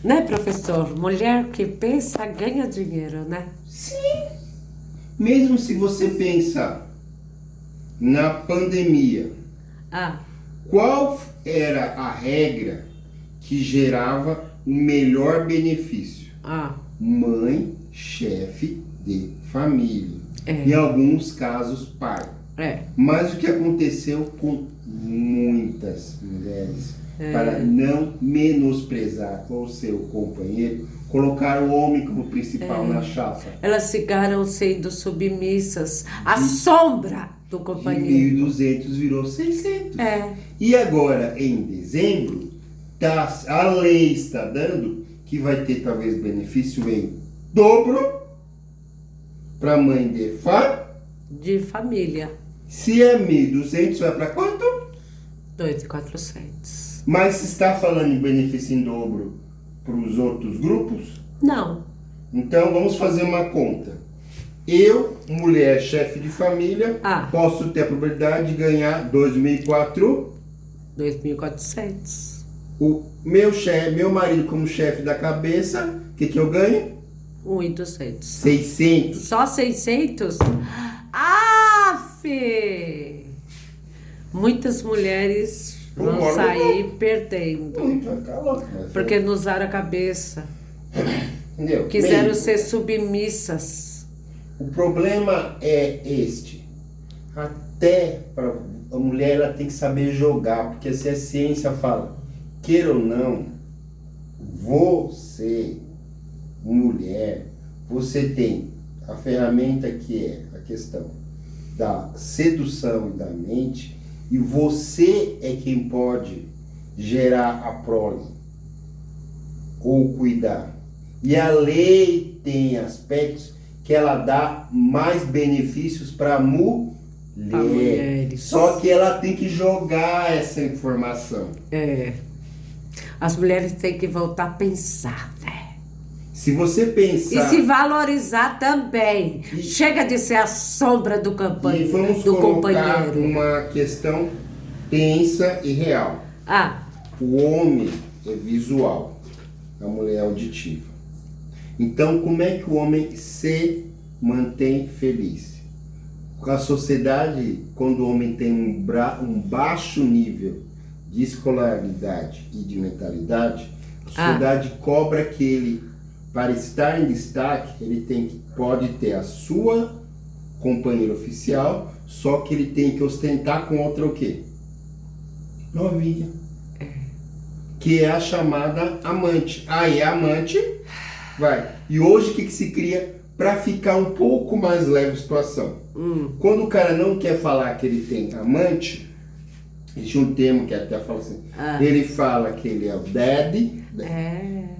Né, professor? Mulher que pensa ganha dinheiro, né? Sim. Mesmo se você pensar na pandemia, Ah, qual era a regra que gerava o melhor benefício? ah, Mãe, chefe de família. É. Em alguns casos, pai. é. Mas o que aconteceu com muitas mulheres, para não menosprezar o seu companheiro, colocar o homem como principal na chapa. Elas ficaram sendo submissas à sombra do De companheiro. 1.200 virou 600. É. E agora, em dezembro, a lei está dando que vai ter talvez benefício em dobro para mãe De família. Se é 1.200, vai para quanto? 2.400. Mas se está falando em benefício em dobro para os outros grupos, Não. então vamos fazer uma conta. Eu, mulher, chefe de família, posso ter a probabilidade de ganhar 2.400. 2.400. O meu marido como chefe da cabeça, o que eu ganho? 1.200. 600. Só 600? Aff! Muitas mulheres vão sair perdendo. Vai ficar louco, Porque não usaram a cabeça. Entendeu? Quiseram ser submissas. O problema é este. Até para a mulher ela tem que saber jogar, porque se a ciência fala, queira ou não, você, mulher, você tem a ferramenta que é a questão da sedução e da mente, e você é quem pode gerar a prole ou cuidar. E a lei tem aspectos que ela dá mais benefícios para a mulher. Só que ela tem que jogar essa informação. É. As mulheres têm que voltar a pensar, né? Se você pensar... E se valorizar também. Chega de ser a sombra do companheiro. E vamos colocar uma questão tensa e real. O homem é visual, a mulher é auditiva. Então, como é que o homem se mantém feliz? A sociedade, quando o homem tem um baixo nível de escolaridade e de mentalidade, a sociedade cobra que ele, para estar em destaque, ele pode ter a sua companheira oficial, só que ele tem que ostentar com outra o quê? Novinha. Que é a chamada amante. Aí a amante vai. E hoje o que se cria para ficar um pouco mais leve a situação? Quando o cara não quer falar que ele tem amante, existe um termo que até fala assim, ele fala que ele é o daddy,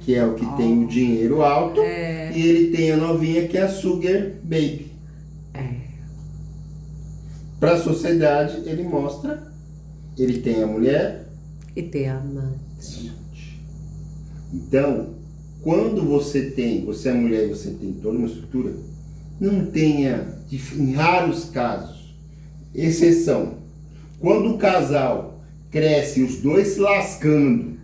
que é o que tem o dinheiro alto, e ele tem a novinha que é a sugar baby. Para a sociedade ele mostra, ele tem a mulher e tem a amante. Então, quando você é mulher e você tem toda uma estrutura, não tenha, em raros casos, exceção. Quando o casal cresce, os dois se lascando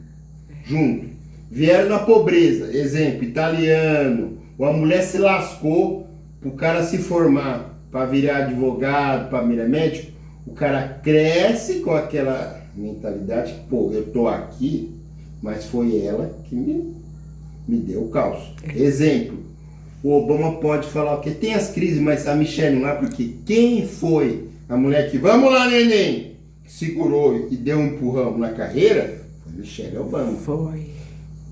junto, vieram na pobreza, exemplo, italiano, ou a mulher se lascou para o cara se formar, para virar advogado, para virar médico, o cara cresce com aquela mentalidade que, pô, eu tô aqui, mas foi ela que me deu o caos. Exemplo, o Obama pode falar o que tem as crises, mas a Michelle não é, porque quem foi a mulher que, vamos lá, neném, que segurou e deu um empurrão na carreira, foi Michelle Obama. Foi.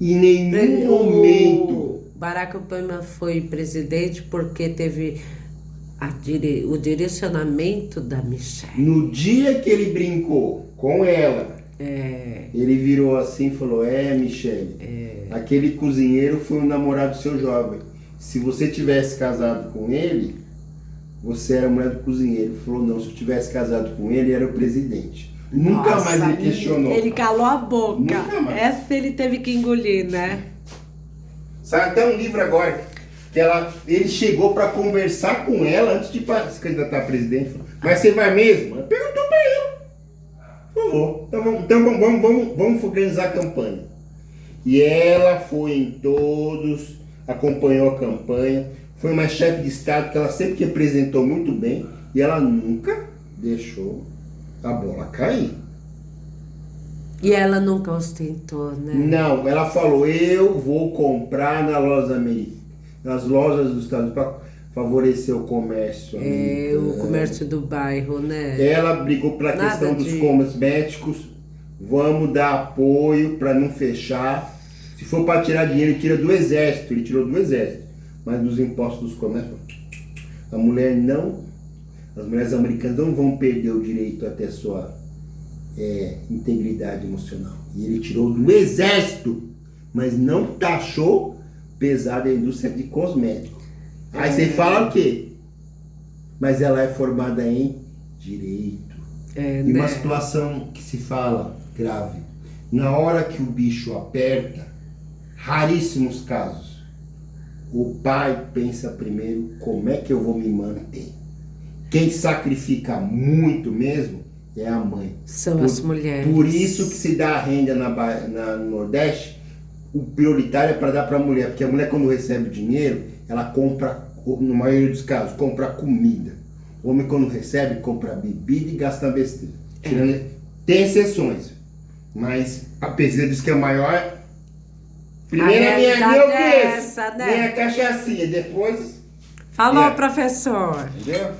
Em nenhum momento... Barack Obama foi presidente porque teve o direcionamento da Michelle. No dia que ele brincou com ela, ele virou assim e falou, Michelle, aquele cozinheiro foi um namorado seu jovem. Se você tivesse casado com ele, você era a mulher do cozinheiro. Ele falou, não, se eu tivesse casado com ele, era o presidente. Nunca mais ele questionou. Ele calou a boca. Nunca mais. Essa ele teve que engolir, né? Sai até um livro agora, que ele chegou para conversar com ela antes de se candidatar a presidente. Falou, mas você vai mesmo? Ela perguntou para ele. Falou, então vamos organizar a campanha. E ela foi em todos, acompanhou a campanha, foi uma chefe de Estado que ela sempre representou muito bem e ela nunca deixou a bola cair. E ela nunca ostentou, né? Não, ela falou, eu vou comprar nas lojas dos Estados Unidos para favorecer o comércio americano. O comércio do bairro, né? Ela brigou pela questão dos cosméticos, vamos dar apoio para não fechar. Se for para tirar dinheiro, ele tira do exército, ele tirou do exército, mas dos impostos dos comércios, as mulheres americanas não vão perder o direito a ter sua integridade emocional. E ele tirou do exército, mas não taxou pesado a indústria de cosméticos. Aí você fala o quê? Mas ela é formada em direito. E uma situação que se fala grave. Na hora que o bicho aperta, raríssimos casos, o pai pensa primeiro como é que eu vou me manter. Quem sacrifica muito mesmo é a mãe. São as mulheres. Por isso que se dá a renda no Nordeste, o prioritário é para dar para a mulher, porque a mulher quando recebe dinheiro, ela compra, na maioria dos casos, compra comida. O homem quando recebe, compra bebida e gasta besteira. Tem exceções, mas a pesquisa diz que a maior... Primeiro a minha essa, né? Vem a cachaçinha, depois... Falou, professor. Entendeu?